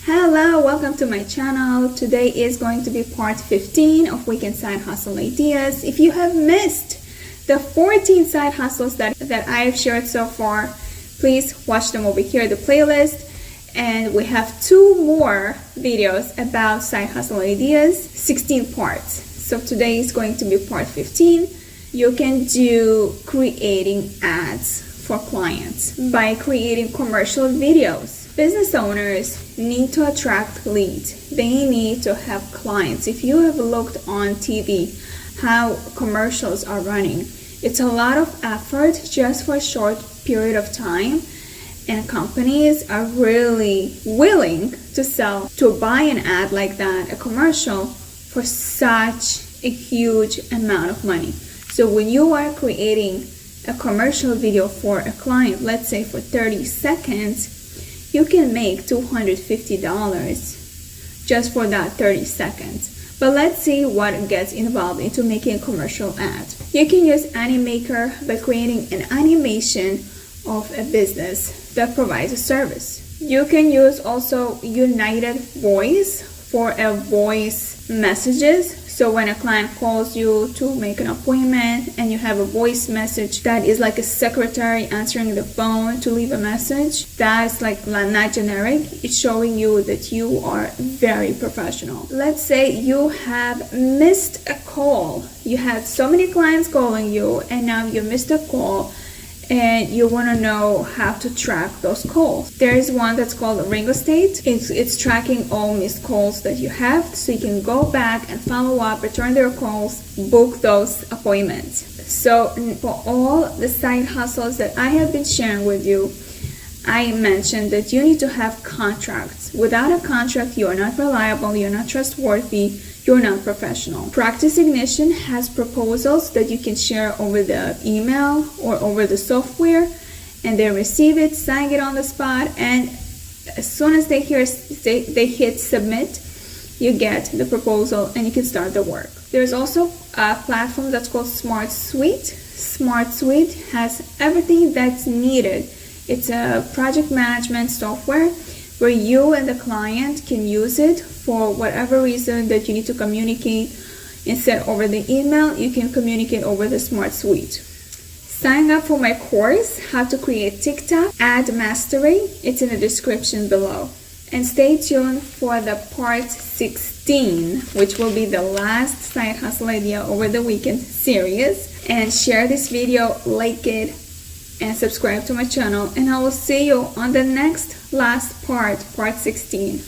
Hello, welcome to my channel. Today is going to be part 15 of Weekend Side Hustle Ideas. If you have missed the 14 side hustles that I've shared so far, please watch them over here, the playlist. And we have 2 more videos about side hustle ideas, 16 parts. So today is going to be part 15. You can do creating ads for clients by creating commercial videos. Business owners need to attract leads. They need to have clients. If you have looked on TV how commercials are running, it's a lot of effort just for a short period of time, and companies are really willing to buy an ad like that, a commercial, for such a huge amount of money. So when you are creating a commercial video for a client, let's say for 30 seconds, you can make $250 just for that 30 seconds. But let's see what gets involved into making a commercial ad. You can use Animaker by creating an animation of a business that provides a service. You can use also unitedvoice for a voice messages. So when a client calls you to make an appointment and you have a voice message that is like a secretary answering the phone to leave a message, that's like not generic. It's showing you that you are very professional. Let's say you have missed a call. You had so many clients calling you and now you missed a call and you want to know how to track those calls. There is one that's called ringostat. It's tracking all missed calls that you have, so you can go back and follow up, return their calls, book those appointments. So for all the side hustles that I have been sharing with you, I mentioned that you need to have contracts. Without a contract, you are not reliable, you're not trustworthy, you're not professional. Practiceignition has proposals that you can share over the email or over the software, and they receive it, sign it on the spot, and as soon as they hit submit, you get the proposal and you can start the work. There's also a platform that's called SmartSuite. SmartSuite has everything that's needed. It's a project management software where you and the client can use it for whatever reason that you need to communicate. Instead over the email, you can communicate over the SmartSuite. Sign up for my course, How to Create TikTok Ad Mastery. It's in the description below. And stay tuned for the part 16, which will be the last side hustle idea over the weekend series. And share this video, like it, and subscribe to my channel. And I will see you on the next last part 16.